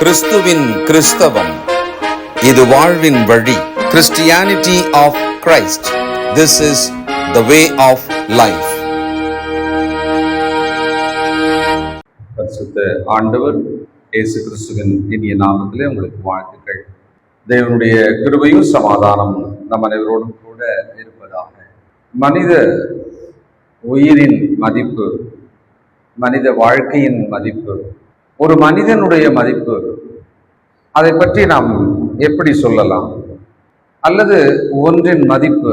கிறிஸ்துவின் கிறிஸ்தவம், இது வாழ்வின் வழி. Christianity of Christ. This is the way of life. பரிசுத்த ஆண்டவர் இயேசு கிறிஸ்துவின் இனிய நாமத்திலே உங்களுக்கு வாழ்த்துக்கள். தேவனுடைய கிருபையும் சமாதானமும் நம் அனைவரோடும் கூட இருப்பதாக. மனித உயிரின் மதிப்பு, மனித வாழ்க்கையின் மதிப்பு, ஒரு மனிதனுடைய மதிப்பு, அதை பற்றி நாம் எப்படி சொல்லலாம்? அல்லது ஒன்றின் மதிப்பு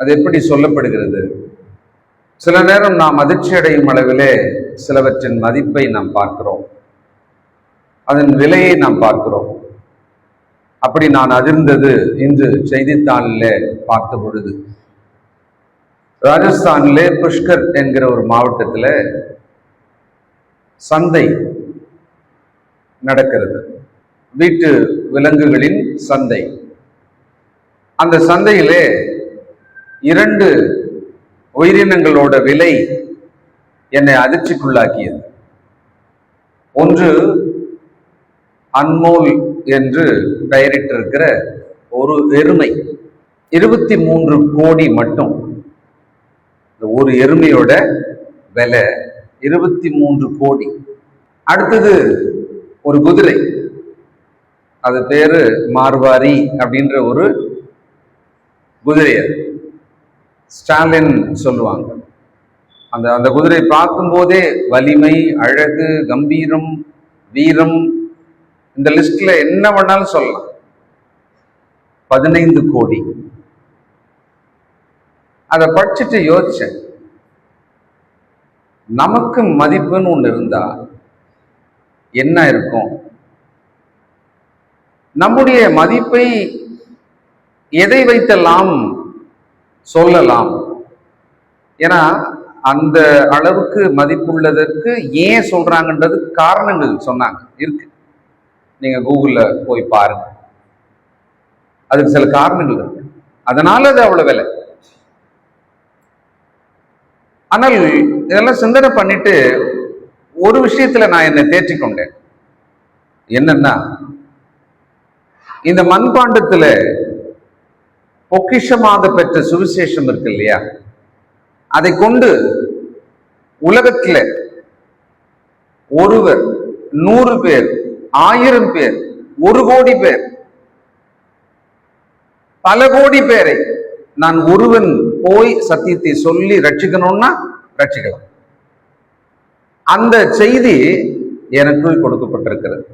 அது எப்படி சொல்லப்படுகிறது? சில நேரம் நாம் அதிர்ச்சி அடையும் அளவிலே சிலவற்றின் மதிப்பை நாம் பார்க்கிறோம், அதன் விலையை நாம் பார்க்கிறோம். அப்படி நான் அதிர்ந்தது இன்று செய்தித்தாளிலே பார்த்த பொழுது, ராஜஸ்தானிலே புஷ்கர் என்கிற ஒரு மாவட்டத்தில் சந்தை நடக்கிறது, வீட்டு விலங்குகளின் சந்தை. அந்த சந்தையிலே 2 உயிரினங்களோட விலை என்னை அதிர்ச்சிக்குள்ளாக்கியது. ஒன்று அன்மோல் என்று பெயரிட்டிருக்கிற ஒரு எருமை, 23 கோடி மட்டும். ஒரு எருமையோட விலை 23 கோடி. அடுத்தது ஒரு குதிரை, அது பேரு மார்வாரி அப்படின்ற ஒரு குதிரை, ஸ்டாலின் சொல்லுவாங்க. அந்த குதிரை பார்க்கும்போதே வலிமை, அழகு, கம்பீரம், வீரம், இந்த லிஸ்ட்ல என்ன வேணாலும் சொல்லலாம். 15 கோடி. அதை படிச்சுட்டு யோசிச்சேன், நமக்கு மதிப்புன்னு ஒன்று இருந்தா என்ன இருக்கும்? நம்முடைய மதிப்பை எதை வைத்தெல்லாம் சொல்லலாம்? ஏன்னா அந்த அளவுக்கு மதிப்புள்ளதற்கு ஏன் சொல்றாங்கன்றது காரணங்கள் சொன்னாங்க, இருக்கு. நீங்க கூகுள்ல போய் பாருங்க, அதுக்கு சில காரணங்கள் இருக்கு. அதனால அது அவ்வளவு விலை. ஆனால் இதெல்லாம் சிந்தனை பண்ணிட்டு ஒரு விஷயத்துல நான் என்னை தேற்றிக் கொண்டேன். என்னன்னா, இந்த மண்பாண்டத்துல பொக்கிஷமாக பெற்ற சுவிசேஷம் இருக்கு இல்லையா, அதை கொண்டு உலகத்துல ஒருவர், 100 பேர், 1000 பேர், 1 கோடி பேர், பல கோடி பேரை நான் ஒருவன் போய் சத்தியத்தை சொல்லி ரட்சிக்கணும்னா ரட்சிக்கலாம். அந்த செய்தி எனக்கு கொடுக்கப்பட்டிருக்கிறது.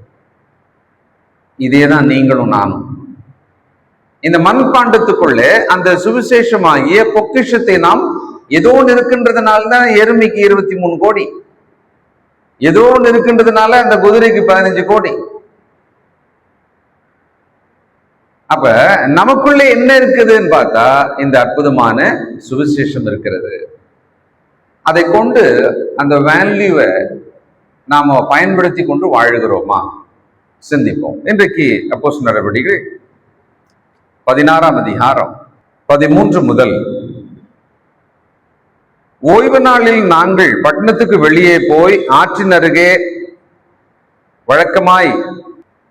இதேதான் நீங்களும் நானும். இந்த மண்பாண்டத்துக்குள்ளே அந்த சுவிசேஷமாகிய பொக்கிஷத்தை நாம் ஏதோ ஒன்று இருக்கின்றதுனால்தான் எருமைக்கு 23 கோடி, ஏதோ ஒன்று இருக்கின்றதுனால அந்த குதிரைக்கு 15 கோடி. அப்ப நமக்குள்ளே என்ன இருக்குதுன்னு பார்த்தா இந்த அற்புதமான சுவிசேஷம் இருக்கிறது. அதை கொண்டு அந்த வேல்யூவை நாம பயன்படுத்தி கொண்டு வாழ்கிறோமா? சிந்திப்போம். இன்றைக்கு அப்போஸ்தலர் நடவடிக்கைகள் 16ஆம் அதிகாரம் 13 முதல், ஓய்வு நாளில் நாங்கள் பட்டணத்துக்கு வெளியே போய் ஆற்றின் அருகே வழக்கமாய்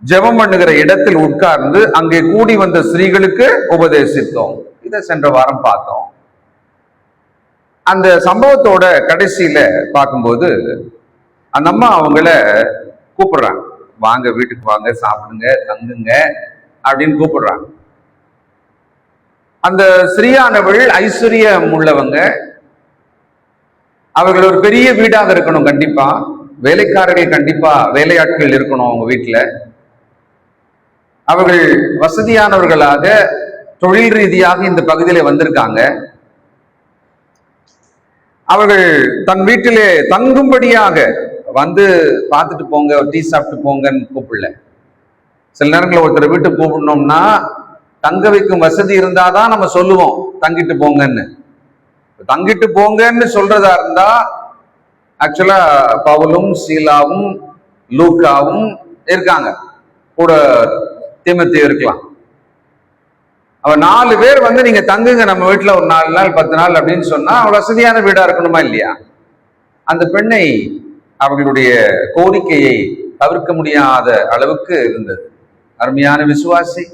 ஜெபம் பண்ணுகிற இடத்தில் உட்கார்ந்து அங்கே கூடி வந்த ஸ்திரீகளுக்கு உபதேசித்தோம். இதை சென்ற வாரம் பார்த்தோம். அந்த சம்பவத்தோட கடைசியில பார்க்கும்போது அந்த அம்மா அவங்கள கூப்பிடுறாங்க, வாங்க வீட்டுக்கு வாங்க, சாப்பிடுங்க, தங்குங்க அப்படின்னு கூப்பிடுறாங்க. அந்த ஸ்திரீயானவள் ஐஸ்வர்யம் உள்ளவங்க, அவர்கள் ஒரு பெரிய வீடாக இருக்கணும், கண்டிப்பா வேலைக்காரர்கள், கண்டிப்பா வேலையாட்கள் இருக்கணும் அவங்க வீட்டுல. அவர்கள் வசதியானவர்களாக தொழில் ரீதியாக இந்த பகுதியில வந்திருக்காங்க. அவர்கள் தன் வீட்டிலே தங்கும்படியாக வந்து பார்த்துட்டு போங்க, டீ சாப்பிட்டு போங்கன்னு கூப்பிடல. சில நேரங்களில் ஒருத்தர் வீட்டுக்கு கூப்பிடணும்னா தங்க வைக்கும் வசதி இருந்தாதான் நம்ம சொல்லுவோம் தங்கிட்டு போங்கன்னு. தங்கிட்டு போங்கன்னு சொல்றதா இருந்தா ஆக்சுவலா பவுலும் சீலாவும் லூக்காவும் இருக்காங்க கூட, தீமோத்தேயு இருக்கலாம். அவ 4 பேர் வந்து நீங்க தங்குங்க நம்ம வீட்டுல ஒரு 4 நாள் 10 நாள் அப்படின்னு சொன்னா வசதியான வீடா இருக்கணுமா இல்லையா? அந்த பெண்ணை அவர்களுடைய கோரிக்கையை தவிர்க்க முடியாத அளவுக்கு இருந்தது. அருமையான விசுவாசி,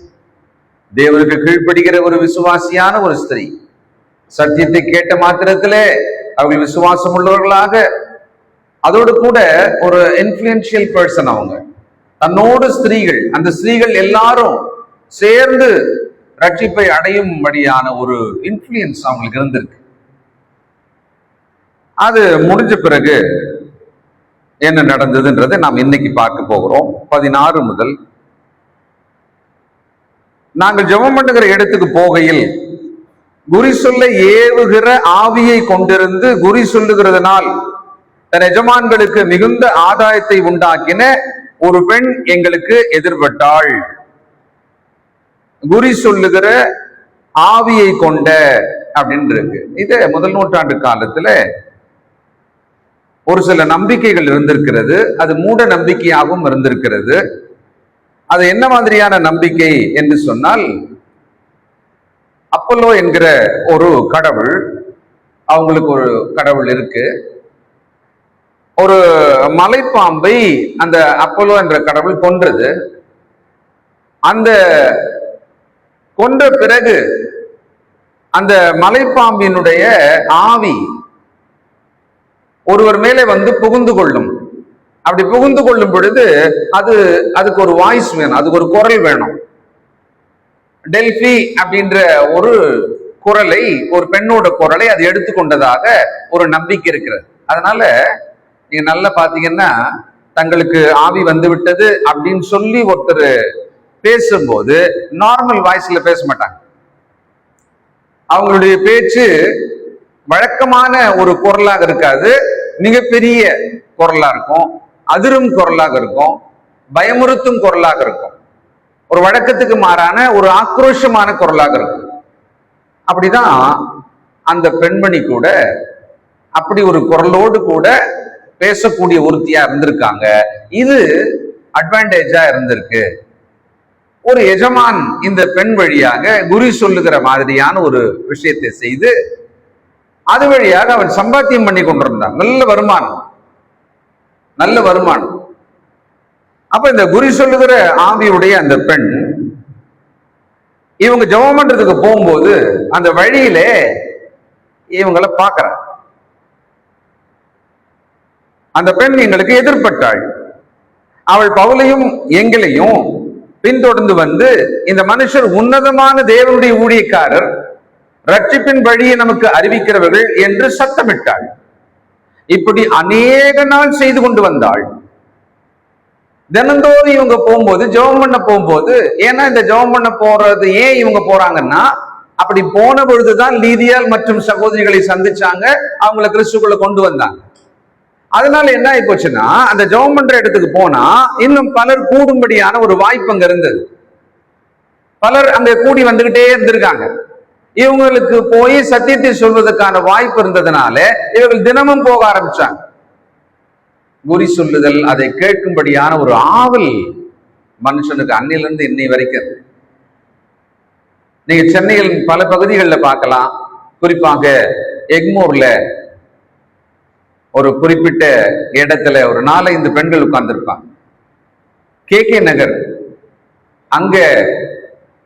தேவனுக்கு கீழ்ப்படுகிற ஒரு விசுவாசியான ஒரு ஸ்திரீ. சத்தியத்தை கேட்ட மாத்திரத்திலே அவர்கள் விசுவாசம் உள்ளவர்களாக, அதோடு கூட ஒரு இன்ஃப்ளூயன்ஷியல் பர்சன். அவங்க தன்னோடு ஸ்திரீகள், அந்த ஸ்திரீகள் எல்லாரும் சேர்ந்து ரட்சிப்பை அடையும்படியான ஒரு இன்ஃப்ளூயன்ஸ் அவங்களுக்கு இருந்திருக்கு. அது முடிஞ்ச பிறகு என்ன நடந்ததுன்றதை நாம் இன்னைக்கு பார்க்க போகிறோம். 16 முதல். நாங்கள் ஜெபம் பண்ணுகிற இடத்துக்கு போகையில் குறி சொல்ல ஏவுகிற ஆவியை கொண்டிருந்து குறி சொல்லுகிறதுனால் தன் எஜமான்களுக்கு மிகுந்த ஆதாயத்தை உண்டாக்கின ஒரு பெண் எங்களுக்கு எதிர்பட்டாள். குறி சொல்லுகிற ஆவியை கொண்ட அப்படின்னு இருக்கு. இது முதல் நூற்றாண்டு காலத்துல ஒரு சில நம்பிக்கைகள் இருந்திருக்கிறது. அது மூட நம்பிக்கையாகவும் இருந்திருக்கிறது. அது என்ன மாதிரியான நம்பிக்கை என்று சொன்னால், அப்பல்லோ என்கிற ஒரு கடவுள், அவங்களுக்கு ஒரு கடவுள் இருக்கு. ஒரு மலைப்பாம்பை அந்த அப்பல்லோ என்ற கடவுள் கொன்றது. அந்த கொன்ற பிறகு அந்த மலைப்பாம்பினுடைய ஆவி ஒருவர் மேலே வந்து புகுந்து கொள்ளும். அப்படி புகுந்து கொள்ளும் பொழுது அதுக்கு ஒரு வாய்ஸ் வேணும், அதுக்கு ஒரு குரல் வேணும். டெல்பி அப்படின்ற ஒரு குரலை, ஒரு பெண்ணோட குரலை அது எடுத்துக்கொண்டதாக ஒரு நம்பிக்கை இருக்கிறது. அதனால நீங்க நல்லா பாத்தீங்கன்னா, தங்களுக்கு ஆவி வந்து விட்டது அப்படின்னு சொல்லி ஒருத்தர் பேசும்போது நார்மல் வாய்ஸ்ல பேச மாட்டாங்க. அவங்களுடைய பேச்சு வழக்கமான ஒரு குரலாக இருக்காது, மிகப்பெரிய குரலா இருக்கும், அதிரும் குரலாக இருக்கும், பயமுறுத்தும் குரலாக இருக்கும், ஒரு வழக்கத்துக்கு மாறான ஒரு ஆக்ரோஷமான குரலாக இருக்கும். அப்படிதான் அந்த பெண்மணி கூட அப்படி ஒரு குரலோடு கூட பேசக்கூடிய ஒருத்தியா இருந்திருக்காங்க. இது அட்வான்டேஜா இருந்திருக்கு. ஒரு எஜமான் இந்த பெண் வழியாக குறி சொல்லுகிற மாதிரியான ஒரு விஷயத்தை செய்து அது வழியாக அவன் சம்பாத்தியம் பண்ணி கொண்டிருந்தான். நல்ல வருமானம், நல்ல வருமானம். அப்ப இந்த குறி சொல்லுகிற ஆவியுடைய அந்த பெண் இவங்க ஜெபம் பண்றதுக்கு போகும்போது அந்த வழியிலே இவங்களை பார்க்கிற அந்த பெண் எங்களுக்கு எதிர்பட்டாள். அவள் பவுலையும் எங்களையும் பின்தொடர்ந்து வந்து, இந்த மனுஷர் உன்னதமான தேவனுடைய ஊழியக்காரர், ரட்சிப்பின் வழியை நமக்கு அறிவிக்கிறவர்கள் என்று சத்தமிட்டாள். இப்படி அநேக நாள் செய்து கொண்டு வந்தாள். தினந்தோறும் இவங்க போகும்போது, ஜெபம் பண்ண போகும்போது, ஏன்னா இந்த ஜெபம் பண்ண போறது ஏன் இவங்க போறாங்கன்னா, அப்படி போன பொழுதுதான் லீதியால் மற்றும் சகோதரிகளை சந்திச்சாங்க, அவங்கள கிறிஸ்துக்குள்ள கொண்டு வந்தாங்க. அதனால என்ன ஆகி போச்சுன்னா, அந்த ஜெபம் பண்ற இடத்துக்கு போனா இன்னும் பலர் கூடும்படியான ஒரு வாய்ப்பு அங்க இருந்தது. பலர் அங்க கூடி வந்துகிட்டே இருந்திருக்காங்க. இவங்களுக்கு போய் சத்தியத்தை சொல்வதற்கான வாய்ப்பு இருந்ததுனால இவர்கள் தினமும் போக ஆரம்பிச்சாங்க. குறி சொல்லுதல், அதை கேட்கும்படியான ஒரு ஆவல் மனுஷனுக்கு அன்னிலிருந்து இன்னை வரைக்கும். நீங்க சென்னையில் பல பகுதிகளில் பார்க்கலாம். குறிப்பாக எக்மோர்ல ஒரு குறிப்பிட்ட இடத்துல ஒரு 4-5 பெண்கள் உட்கார்ந்துருப்பாங்க. KK நகர் அங்க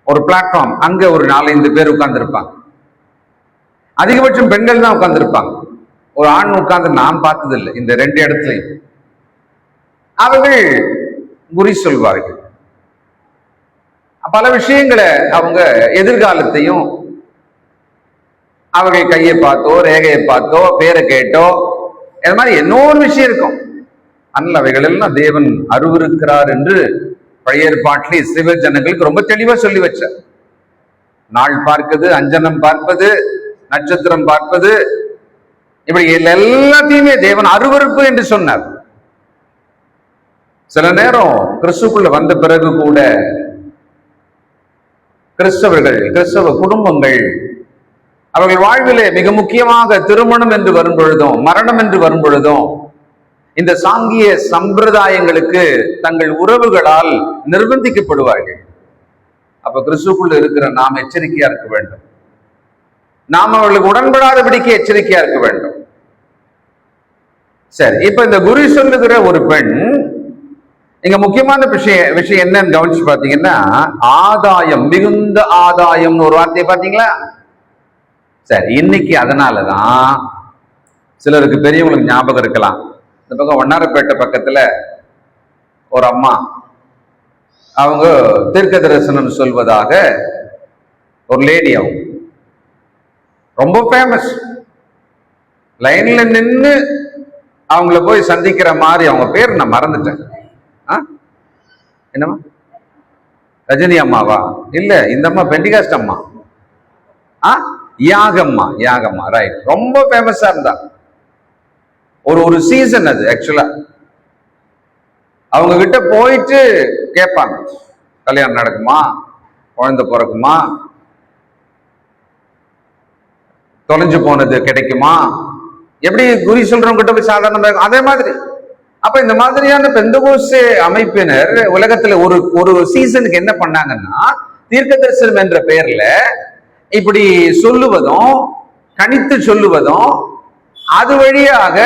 ஒரு பிளாட்ஃபார்ம், அங்க ஒரு 4-5 பேர் உட்கார்ந்துருப்பாங்க. அதிகபட்சம் பெண்கள் தான் உட்கார்ந்துருப்பாங்க. ஒரு ஆண் உட்கார்ந்து நான் பார்த்ததில்லை இந்த 2 இடத்துலையும். அவர்கள் குறி சொல்வார்கள். பல விஷயங்களை, அவங்க எதிர்காலத்தையும் அவர்கள் கையை பார்த்தோ, ரேகையை பார்த்தோ, பேரை கேட்டோ, இது மாதிரி இன்னொரு விஷயம் இருக்கும். ஆனால் அவைகள் எல்லாம் தேவன் அருவருக்கிறார் என்று பழைய ஏற்பாட்டிலே இஸ்ரவேல் ஜனங்களுக்கு ரொம்ப தெளிவா சொல்லி வச்சார். நாள் பார்ப்பது, அஞ்சனம் பார்ப்பது, நட்சத்திரம் பார்ப்பது, இப்படி எல்லாத்தையுமே தேவன் அருவருப்பு என்று சொன்னார். சில நேரம் கிறிஸ்துக்குள்ள வந்த பிறகு கூட கிறிஸ்தவர்கள், கிறிஸ்தவ குடும்பங்கள், அவர்கள் வாழ்விலே மிக முக்கியமாக திருமணம் என்று வரும் பொழுதும், மரணம் என்று வரும் பொழுதும், இந்த சாங்கிய சம்பிரதாயங்களுக்கு தங்கள் உறவுகளால் நிர்பந்திக்கப்படுவார்கள். அப்ப கிறிஸ்துக்குள்ள இருக்கிற நாம் எச்சரிக்கையா இருக்க வேண்டும். நாம் அவர்களுக்கு உடன்படாதபடிக்கு எச்சரிக்கையா இருக்க வேண்டும். சரி, இப்ப இந்த குறி சொல்லுகிற ஒரு பெண் இங்க முக்கியமான விஷயம் என்னன்னு கவனிச்சு பாத்தீங்கன்னா, ஆதாயம், மிகுந்த ஆதாயம்னு ஒரு வார்த்தையை பாத்தீங்களா? சரி, இன்னைக்கு அதனாலதான் சிலருக்கு பெரியவங்களுக்கு ஞாபகம் இருக்கலாம், இந்த பக்கம் வண்ணாரப்பேட்டை பக்கத்துல ஒரு அம்மா, அவங்க தீர்க்க தரிசனம் சொல்வதாக ஒரு லேடி, அவங்க ரொம்ப ஃபேமஸ். லைன்ல நின்று அவங்கள போய் சந்திக்கிற மாதிரி, அவங்க பேர் நான் மறந்துட்டேன். என்னம்மா, ரஜினி அம்மாவா? இல்ல, இந்த அம்மா பெண்டிகாஸ்ட் அம்மா. யாகம்மா, யாகம்மா, ரைட். ரொம்ப ஃபேமஸா இருந்தா ஒரு சீசன் அது. ஆக்சுவலா அவங்க கிட்ட போயிட்டு கேட்பாங்க, கல்யாணம் நடக்குமா, குழந்தை பிறக்குமா, தொலைஞ்சு போனது கிடைக்குமா, எப்படி குறி சொல்றவங்க கிட்ட போய் சாதாரண அதே மாதிரி. அப்ப இந்த மாதிரியான பெந்தகோஸ்தே அமைப்பினர் உலகத்துல ஒரு சீசனுக்கு என்ன பண்ணாங்கன்னா, தீர்க்க தரிசனம் என்ற பெயர்ல இப்படி சொல்லுவதும் கணித்து சொல்லுவதும் அது வழியாக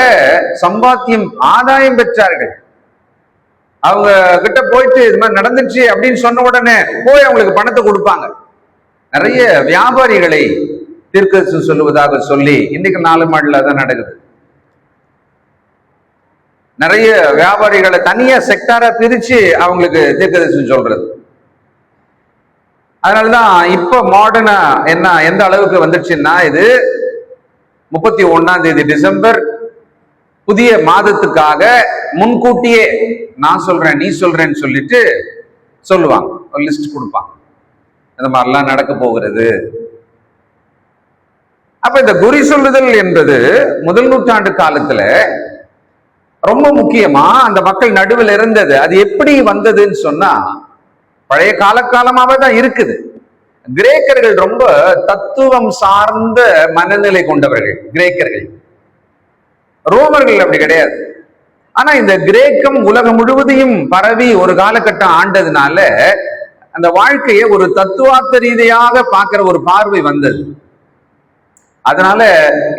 சம்பாத்தியம், ஆதாயம் பெற்றார்கள். அவங்க கிட்ட போயிட்டு இது மாதிரி நடந்துச்சு அப்படின்னு சொன்ன உடனே போய் அவங்களுக்கு பணத்தை கொடுப்பாங்க. நிறைய வியாபாரிகளை தீர்க்க சொல்லுவதாக சொல்லி இன்னைக்கு 4 மாடல தான் நடக்குது. நிறைய வியாபாரிகளை தனியா செக்டாரா பிரிச்சு அவங்களுக்கு தீர்க்கதரிசனம் சொல்றது. அதனாலதான் இப்ப மாடர்னா என்ன, எந்த அளவுக்கு வந்துச்சுன்னா, இது 31ஆம் தேதி டிசம்பர் புதிய மாதத்துக்காக முன்கூட்டியே நான் சொல்றேன் நீ சொல்றேன்னு சொல்லிட்டு சொல்லுவாங்க, ஒரு லிஸ்ட் கொடுப்பாங்க, இந்த மாதிரிலாம் நடக்க போகிறது. அப்ப இந்த குறி சொல்லுதல் என்பது முதல் நூற்றாண்டு காலத்துல ரொம்ப முக்கியமா அந்த மக்கள் நடுவில் இருந்தது. அது எப்படி வந்ததுன்னு சொன்னா, பழைய காலகாலமாவே தான் இருக்குது. கிரேக்கர்கள் ரொம்ப தத்துவம் சார்ந்த மனநிலை கொண்டவர்கள் கிரேக்கர்கள். ரோமர்கள் அப்படி கிடையாது. ஆனா இந்த கிரேக்கம் உலகம் முழுவதையும் பரவி ஒரு காலகட்டம் ஆண்டதுனால அந்த வாழ்க்கையை ஒரு தத்துவார்த்த ரீதியாக பார்க்கிற ஒரு பார்வை வந்தது. அதனால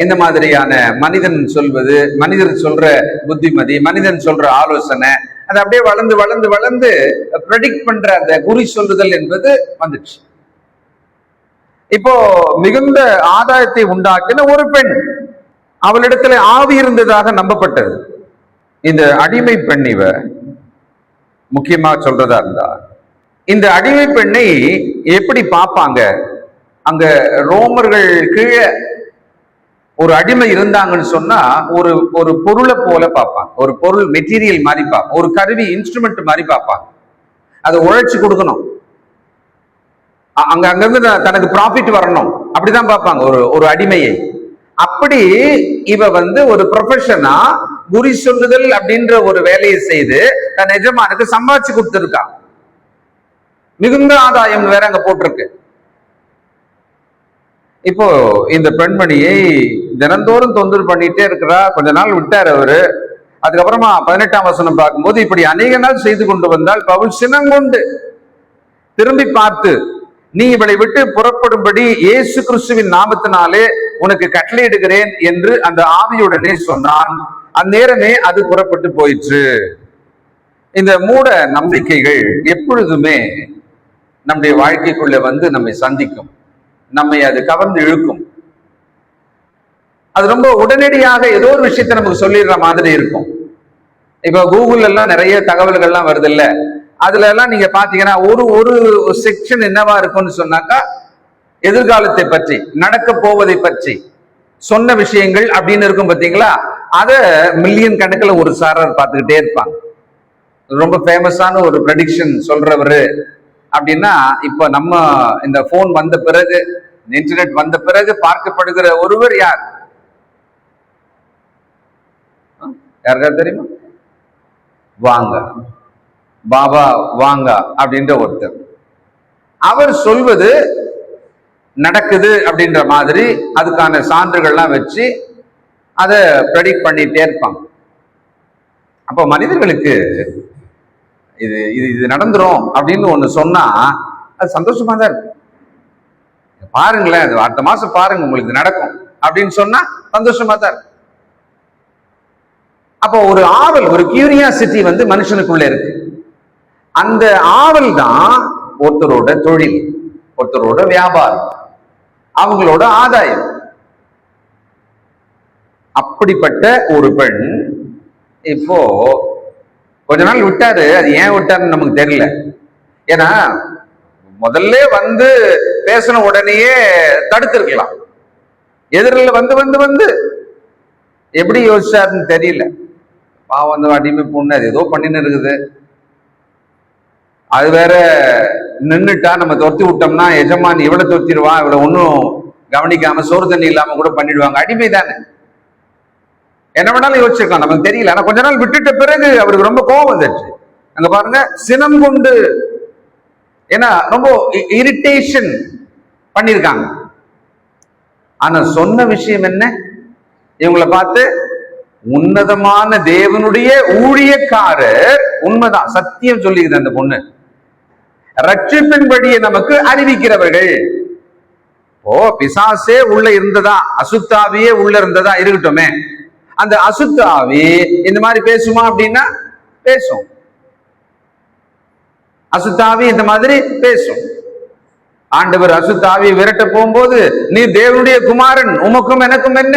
இந்த மாதிரியான மனிதன் சொல்வது, மனிதன் சொல்ற புத்திமதி, மனிதன் சொல்ற ஆலோசனை, அது அப்படியே வளர்ந்து வளர்ந்து வளர்ந்து ப்ரெடிக்ட் பண்ற அந்த குறி சொல்லுதல் என்பது வந்துச்சு. இப்போ மிகுந்த ஆதாயத்தை உண்டாக்கின ஒரு பெண், அவளிடத்துல ஆவி இருந்ததாக நம்பப்பட்டது. இந்த அடிமை பெண், இவ முக்கியமா சொல்றதா இருந்தா, இந்த அடிமை பெண்ணை எப்படி பார்ப்பாங்க? அங்க ரோமர்கள் கீழே ஒரு அடிமை இருந்தாங்கன்னு சொன்னா ஒரு ஒரு பொருளை போல பார்ப்பாங்க, ஒரு பொருள் மெட்டீரியல் மாதிரி பார்ப்பாங்க, ஒரு கருவி இன்ஸ்ட்ருமெண்ட் மாதிரி பார்ப்பாங்க. அதை உழைச்சு கொடுக்கணும், அங்கிருந்து தனக்கு ப்ராஃபிட் வரணும், அப்படிதான் பார்ப்பாங்க ஒரு அடிமையை. அப்படி இவ ஒரு ப்ரொஃபஷனா குறி சொல்லுதல் அப்படின்ற ஒரு வேலையை செய்து தன் எஜமானுக்கு சம்பாதிச்சு கொடுத்துருக்கா. மிகுந்த ஆதாயம் வேற அங்க போட்டிருக்கு. இப்போ இந்த பெண்மணியை தினந்தோறும் தொந்தரவு பண்ணிட்டே இருக்கிறா. கொஞ்ச நாள் விட்டார் அவரு. அதுக்கப்புறமா 18ஆம் வசனம் பார்க்கும்போது, இப்படி அநேக நாள் செய்து கொண்டு வந்தால் பவுல் சினங்கொண்டு திரும்பி பார்த்து, நீ இவளை விட்டு புறப்படும்படி இயேசு கிறிஸ்துவின் நாமத்தினாலே உனக்கு கட்டளையிடுகிறேன் என்று அந்த ஆவியுடனே சொன்னான். அந்நேரமே அது புறப்பட்டு போயிற்று. இந்த மூட நம்பிக்கைகள் எப்பொழுதுமே நம்முடைய வாழ்க்கைக்குள்ள நம்மை சந்திக்கும், நம்மை அது கவர்ந்து இழுக்கும். அது ரொம்ப உடனடியாக ஏதோ ஒரு விஷயத்தை நமக்கு சொல்லிடுற மாதிரி இருக்கும். இப்ப கூகுள் எல்லாம் நிறைய தகவல்கள்லாம் வருது இல்ல, அதுல எல்லாம் நீங்க பாத்தீங்கன்னா ஒரு செக்ஷன் என்னவா இருக்கும்னு சொன்னாக்கா, எதிர்காலத்தை பற்றி, நடக்க போவதை பற்றி சொன்ன விஷயங்கள் அப்படின்னு இருக்கும் பாத்தீங்களா. அத மில்லியன் கணக்குல ஒரு சாரர் பார்த்துக்கிட்டே இருப்பாங்க. ரொம்ப ஃபேமஸான ஒரு ப்ரெடிக்ஷன் சொல்றவரு அப்படின்னா, இப்ப நம்ம இந்த போன் வந்த பிறகு, இன்டர்நெட் வந்த பிறகு பார்க்கப்படுகிற ஒருவர் யார்? யாருக்கா தெரியுமா? வாங்க பாபா வாங்க அப்படின்ற ஒருத்தர். அவர் சொல்வது நடக்குது அப்படின்ற மாதிரி அதுக்கான சான்றுகள்லாம் வச்சு அதை ப்ரெடிக்ட் பண்ணிட்டே இருப்பாங்க. அப்ப மனிதர்களுக்கு இது இது இது நடந்துரும் அப்படின்னு ஒண்ணு சொன்னா அது சந்தோஷமா தான் இருக்கு. பாருங்களேன், அது அடுத்த மாசம் பாருங்க உங்களுக்கு நடக்கும் அப்படின்னு சொன்னா சந்தோஷமா தான் இருக்கு. அப்போ ஒரு ஆவல், ஒரு கியூரியாசிட்டி மனுஷனுக்குள்ள இருக்கு. அந்த ஆவல் தான் ஒருத்தரோட தொழில், ஒருத்தரோட வியாபாரம், அவங்களோட ஆதாயம். அப்படிப்பட்ட ஒரு பெண் இப்போ கொஞ்ச நாள் விட்டாரு. அது ஏன் விட்டாருன்னு நமக்கு தெரியல. ஏன்னா முதல்ல வந்து பேசின உடனேயே தடுத்திருக்கலாம். எதிரில் வந்து வந்து வந்து எப்படி யோசிச்சாருன்னு தெரியல. பாவம் வந்து அடிமை பொண்ணு, அது ஏதோ பண்ணின்னு இருக்குது, அது வேற நின்றுட்டா நம்ம தொத்தி விட்டோம்னா எஜமான் இவளை தொத்திடுவான், இவளை ஒன்றும் கவனிக்காம சோறு தண்ணி இல்லாம கூட பண்ணிடுவாங்க, அடிமை தானே, என்ன வேணாலும் யோசிச்சிருக்கலாம், நமக்கு தெரியல. ஆனா கொஞ்ச நாள் விட்டுட்ட பிறகு அவருக்கு ரொம்ப கோபம் வந்துச்சு. அங்க பாருங்க, சினம் கொண்டு, ஏன்னா ரொம்ப இரிட்டேஷன் பண்ணிருக்காங்க. ஆனா சொன்ன விஷயம் என்ன? இவங்களை பார்த்து உன்னதமான தேவனுடைய ஊழியக்காரர், உண்மைதான், சத்தியம் சொல்லிக்குது அந்த பொண்ணு, ரட்சிப்பின் வழியை நமக்கு அறிவிக்கிறவர்கள். ஓ, பிசாசே உள்ள இருந்ததா, அசுத்தாவியே உள்ள இருந்ததா இருக்கட்டுமே, அந்த அசுத்தாவி இந்த மாதிரி பேசுமா அப்படின்னா பேசும். அசுத்தாவி இந்த மாதிரி பேசும். ஆண்டவர் அசுத்தாவியை விரட்ட போகும்போது, நீ தேவனுடைய குமாரன், உமக்கும் எனக்கும் என்ன,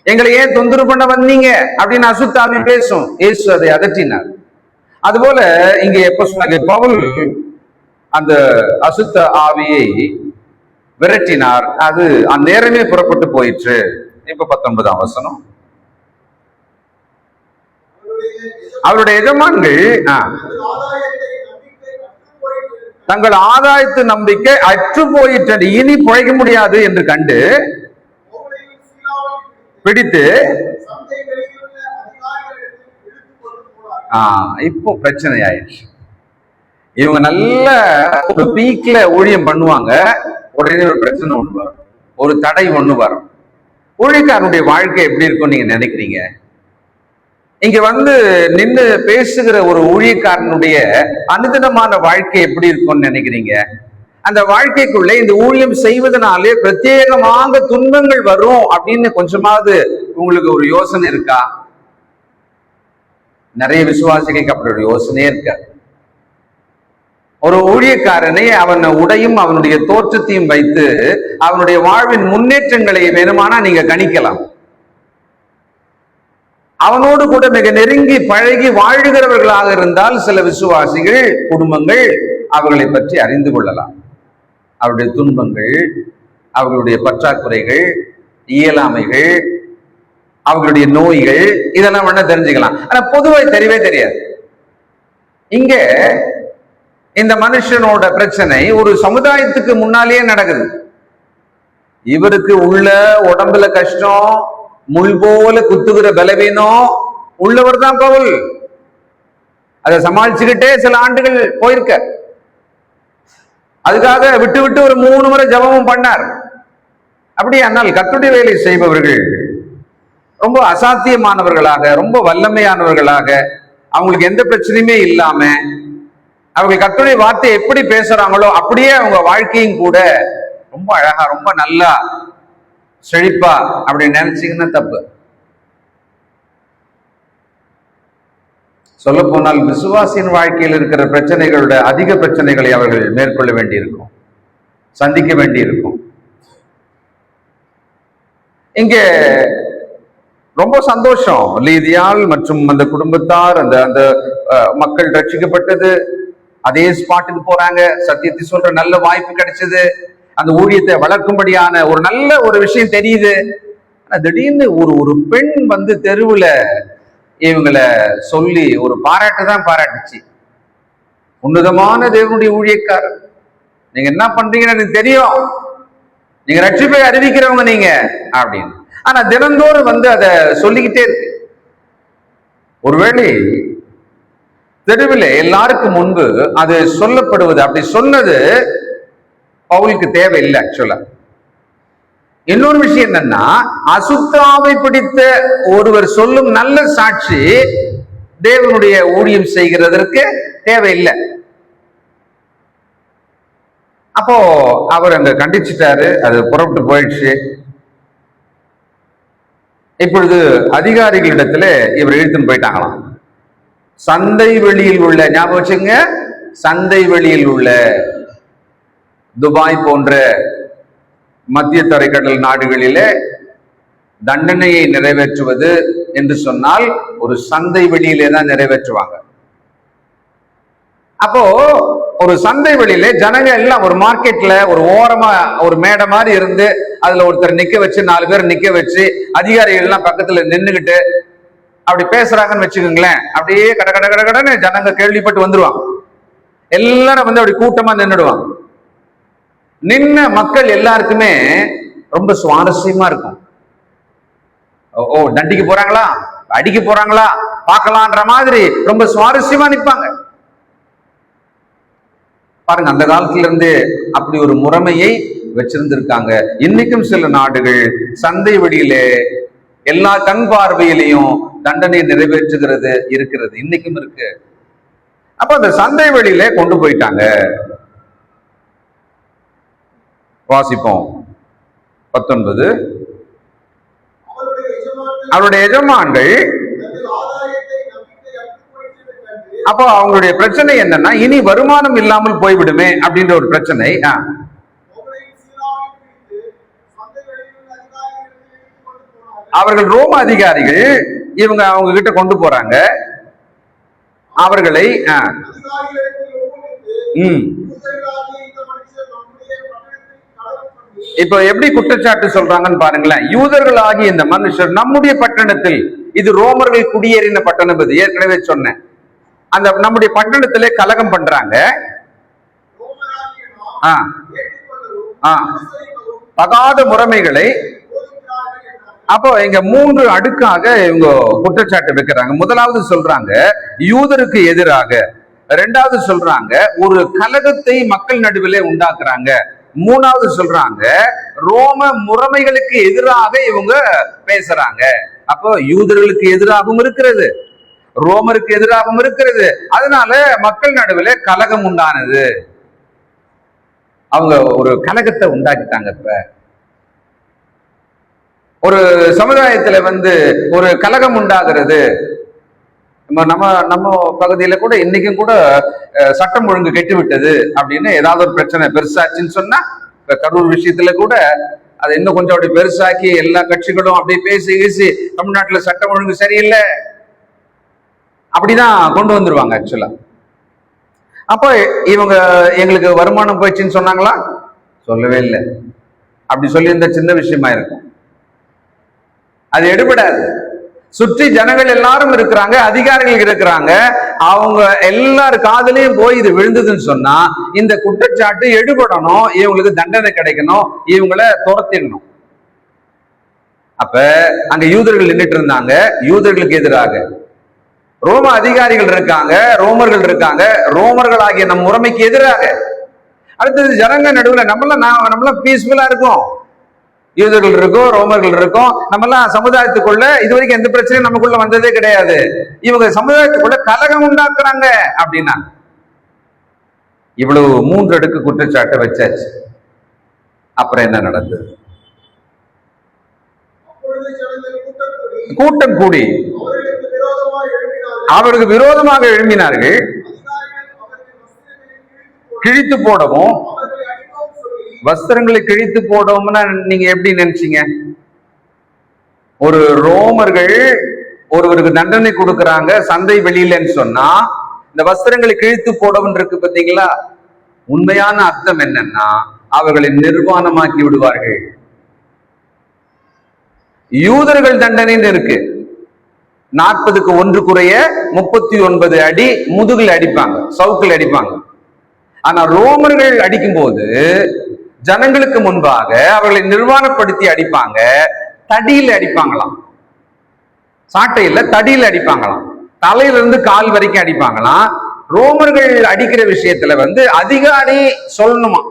எங்களை ஏன் தொந்தரவு பண்ண வந்தீங்க அப்படின்னு அசுத்தாவி பேசும். இயேசு அதை அதட்டினார். அதுபோல இங்கே எப்ப சொன்னாங்க, பவுல் அந்த அசுத்த ஆவியை விரட்டினார். அது அந்நேரமே புறப்பட்டு போயிற்று. இப்ப 19ஆம் வசனம். அவருடைய எஜமான்கள் தங்கள் ஆதாயத்து நம்பிக்கை அற்று போயிற்று, இனி பிழைக்க முடியாது என்று கண்டு பிடித்து, இப்போ பிரச்சனை ஆயிடுச்சு. இவங்க நல்ல ஒரு பீக்ல ஊழியம் பண்ணுவாங்க, உடனே ஒரு பிரச்சனை ஒண்ணு வரும், ஒரு தடை ஒண்ணு வரும். ஊழியக்காரனுடைய வாழ்க்கை எப்படி இருக்கும் நீங்க நினைக்கிறீங்க? இங்க வந்து நின்று பேசுகிற ஒரு ஊழியக்காரனுடைய அனுதினமான வாழ்க்கை எப்படி இருக்கும்னு நினைக்கிறீங்க? அந்த வாழ்க்கைக்குள்ள இந்த ஊழியம் செய்வதனாலே பிரத்யேகமாக துன்பங்கள் வரும் அப்படின்னு கொஞ்சமாவது உங்களுக்கு ஒரு யோசனை இருக்கா? நிறைய விசுவாசிகளுக்கு அப்படி ஒரு யோசனையே இருக்காது. ஒரு ஊழியக்காரனை அவன் உடையும் அவனுடைய தோற்றத்தையும் வைத்து அவனுடைய வாழ்வின் முன்னேற்றங்களை வேணுமானா நீங்க கணிக்கலாம். அவனோடு கூட மிக நெருங்கி பழகி வாழுகிறவர்களாக இருந்தால் சில விசுவாசிகள் குடும்பங்கள் அவர்களை பற்றி அறிந்து கொள்ளலாம். அவருடைய துன்பங்கள், அவர்களுடைய பற்றாக்குறைகள், இயலாமைகள், அவர்களுடைய நோய்கள், இதெல்லாம் வேணா தெரிஞ்சுக்கலாம். ஆனா பொதுவாக தெரியவே தெரியாது. இங்க இந்த மனுஷனோட பிரச்சனை ஒரு சமுதாயத்துக்கு முன்னாலேயே நடக்குது. இவருக்கு உள்ள உடம்புல கஷ்டம், முள் போல குத்துகிற பலவீனம் உள்ளவர் தான் பவுல். அதை சமாளிச்சுக்கிட்டே சில ஆண்டுகள் போயிருக்க. அதுக்காக விட்டு விட்டு ஒரு 3 முறை ஜபமும் பண்ணார். அப்படி ஆனால் கர்த்தருடைய வேலை செய்பவர்கள் ரொம்ப அசாத்தியமானவர்களாக, ரொம்ப வல்லமையானவர்களாக, அவங்களுக்கு எந்த பிரச்சனையுமே இல்லாம அவங்க கர்த்தருடைய வார்த்தை எப்படி பேசுறாங்களோ அப்படியே அவங்க வாழ்க்கையும் கூட ரொம்ப அழகா, ரொம்ப நல்லா செழிப்பா அப்படின்னு நினைச்சீங்கன்னா தப்பு. சொல்ல போனால் விசுவாசியின் வாழ்க்கையில் இருக்கிற பிரச்சனைகளோட அதிக பிரச்சனைகளை அவர்கள் மேற்கொள்ள வேண்டியிருக்கும், சந்திக்க வேண்டியிருக்கும். இங்க ரொம்ப சந்தோஷம், லீதியால் மற்றும் அந்த குடும்பத்தார், அந்த அந்த மக்கள் ரட்சிக்கப்பட்டது, அதே ஸ்பாட்டுக்கு போறாங்க, சத்தியத்தை சொல்ற நல்ல வாய்ப்பு கிடைச்சது, அந்த ஊழியத்தை வளர்க்கும்படியான ஒரு நல்ல ஒரு விஷயம் தெரியுது. திடீர்னு ஒரு பெண் வந்து தெருவுல இவங்களை சொல்லி ஒரு பாராட்டு தான் பாராட்டுச்சு. உன்னதமான தேவனுடைய ஊழியக்காரர், நீங்க என்ன பண்றீங்கன்னு எனக்கு தெரியும், நீங்க ரட்சிப்பை அறிவிக்கிறவங்க நீங்க அப்படின்னு. ஆனா தினந்தோறும் வந்து அதை சொல்லிக்கிட்டே இருக்கு. ஒருவேளை தெருவில் எல்லாருக்கும் முன்பு அது சொல்லப்படுவது, அப்படி சொன்னது பவுலுக்கு தேவையில்லை. ஆக்சுவலா இன்னொரு விஷயம் என்னன்னா, அசுத்தாவை பிடித்த ஒருவர் சொல்லும் நல்ல சாட்சி தேவனுடைய ஊழியம் செய்கிறதற்கு தேவையில்லை. அப்போ அவர் அங்க கண்டிச்சுட்டாரு, அது புறப்பட்டு போயிடுச்சு. இப்பொழுது அதிகாரிகளிடத்துல இவர் இழுத்துன்னு போயிட்டாங்களாம். சந்தை வெளியில் உள்ள, ஞாபகம் வச்சுங்க, சந்தை வெளியில் உள்ள துபாய் போன்ற மத்திய தரைக்கடல் நாடுகளிலே தண்டனையை நிறைவேற்றுவது என்று சொன்னால் ஒரு சந்தை வெளியிலே தான் நிறைவேற்றுவாங்க. அப்போ ஒரு சந்தை வெளியிலே ஜனங்க எல்லாம் ஒரு மார்க்கெட்ல ஒரு ஓரமா ஒரு மேடை மாதிரி இருந்து அதுல ஒருத்தர் நிக்க வச்சு 4 பேர் நிக்க வச்சு அதிகாரிகள் எல்லாம் பக்கத்துல நின்னுகிட்டு அப்படி பேசுறாங்கன்னு வச்சுக்கோங்களேன். அப்படியே கட கட கட கடன்னு ஜனங்க கேள்விப்பட்டு வந்துருவாங்க. எல்லாரும் வந்து அப்படி கூட்டமா நின்றுடுவாங்க. நின்ன மக்கள் எல்லாருக்குமே ரொம்ப சுவாரஸ்யமா இருக்கும். ஓ, தண்டிக்க போறாங்களா, அடிக்க போறாங்களா பார்க்கலான்ற மாதிரி ரொம்ப சுவாரஸ்யமா நிற்பாங்க. பாருங்க, அந்த காலத்துல இருந்து அப்படி ஒரு முறைமையை வச்சிருந்திருக்காங்க. இன்னைக்கும் சில நாடுகள் சந்தை வெளியிலே எல்லா கண் பார்வையிலையும் தண்டனை நிறைவேற்றுகிறது இருக்கிறது, இன்னைக்கும் இருக்கு. அப்ப அந்த சந்தை வெளியிலே கொண்டு போயிட்டாங்க. வாசிப்போம் 19. அவருடைய எஜமான்கள், அப்போ அவங்களுடைய பிரச்சனை என்னன்னா, இனி வருமானம் இல்லாமல் போய்விடுமே அப்படின்ற ஒரு பிரச்சனை. அவர்கள் ரோம அதிகாரிகள் அவங்க கிட்ட கொண்டு போறாங்க. அவர்களை இப்ப எப்படி குற்றச்சாட்டு சொல்றாங்கன்னு பாருங்களேன். யூதர்களாகி இந்த மனுஷர் நம்முடைய பட்டணத்தில், இது ரோமர்கள் குடியேறின பட்டணம், இது ஏற்கனவே சொன்னேன், அந்த நம்முடைய பட்டணத்திலே கலகம் பண்றாங்க. தகாத முறைமைகளை. அப்போ இங்க 3 அடுக்காக இவங்க குற்றச்சாட்டு வைக்கிறாங்க. முதலாவது சொல்றாங்க யூதருக்கு எதிராக, 2வது சொல்றாங்க ஒரு கலகத்தை மக்கள் நடுவிலே உண்டாக்குறாங்க, 3வது சொல்றாங்க ரோம முறைமைகளுக்கு எதிராக இவங்க பேசுறாங்க. அப்போ யூதர்களுக்கு எதிராகவும் இருக்கிறது, ரோமருக்கு எதிராகவும் இருக்கிறது. அதனால மக்கள் நடுவில் கலகம் உண்டானது. அவங்க ஒரு கலகத்தை உண்டாக்கிட்டாங்க. இப்ப ஒரு சமுதாயத்துல வந்து ஒரு கலகம் உண்டாகிறது. நம்ம பகுதியில கூட இன்னைக்கும் கூட சட்டம் ஒழுங்கு கெட்டு விட்டது அப்படின்னு ஏதாவது ஒரு பிரச்சனை பெருசாச்சுன்னு சொன்னா, கரூர் விஷயத்துல கூட அதை இன்னும் கொஞ்சம் அப்படி பெருசாக்கி எல்லா கட்சிகளும் அப்படியே பேசி தமிழ்நாட்டுல சட்டம் ஒழுங்கு சரியில்லை அப்படிதான் கொண்டு வந்துருவாங்க ஆக்சுவலா. அப்போ இவங்க எங்களுக்கு வருமானம் போயிடுச்சுன்னு சொன்னாங்களா? சொல்லவே இல்லை. அப்படி சொல்லி இந்த சின்ன விஷயமா இருக்கும், அது எடுபடாது. சுற்றி ஜனங்கள் எல்லாரும் இருக்கிறாங்க, அதிகாரிகள் இருக்கிறாங்க, அவங்க எல்லாரும் காதலையும் போய் இது விழுந்ததுன்னு சொன்னா இந்த குற்றச்சாட்டு எடுபடணும், இவங்களுக்கு தண்டனை கிடைக்கணும், இவங்களை துரத்திடணும். அப்ப அங்க யூதர்கள் நின்றுட்டு இருந்தாங்க, யூதர்களுக்கு எதிராக ரோம அதிகாரிகள் இருக்காங்க, ரோமர்கள் இருக்காங்க, ரோமர்கள் ஆகிய நம் முறைமைக்கு எதிராக. அடுத்தது ஜனங்க நடுவில் நம்மளாம் பீஸ்ஃபுல்லா இருக்கும், யூதர்கள் இருக்கும், ரோமர்கள் இருக்கும், நம்மெல்லாம் சமுதாயத்துக்குள்ள இதுவரைக்கும் எந்த பிரச்சனையும் நமக்குள்ள வந்ததே கிடையாது. இவங்க சமுதாயத்துக்குள்ள கலகம் உண்டாக்குறாங்க அப்படின்னா இவ்வளவு 3 அடுக்கு குற்றச்சாட்டை வச்சாச்சு. அப்புறம் என்ன நடந்தது? கூட்டம் கூடி அவருக்கு விரோதமாக எழுப்பினார்கள், கிழித்து போடவும், வஸ்திரங்களை கிழித்து போடவும்னா நீங்க எப்படி நினைச்சீங்க? ஒரு ரோமர்கள் ஒருவருக்கு தண்டனை கொடுக்கறாங்க சந்தை வெளியிலன்னு சொன்னா இந்த வஸ்திரங்களை கிழித்து போடவும் இருக்கு பார்த்தீங்களா? உண்மையான அர்த்தம் என்னன்னா அவர்களை நிர்வாணமாக்கி விடுவார்கள். யூதர்கள் தண்டனைன்னு இருக்கு, 40க்கு 1 குறைய 39 அடி முதுகில் அடிப்பாங்க, சவுக்கில் அடிப்பாங்க. ஆனா ரோமர்கள் அடிக்கும் போது ஜனங்களுக்கு முன்பாக அவர்களை நிர்வாணப்படுத்தி அடிப்பாங்க, தடியில் அடிப்பாங்களாம், சாட்டையில தடியில் அடிப்பாங்களாம், தலையிலிருந்து கால் வரைக்கும் அடிப்பாங்களாம். ரோமர்கள் அடிக்கிற விஷயத்துல வந்து அதிகாரி சொல்லணுமா,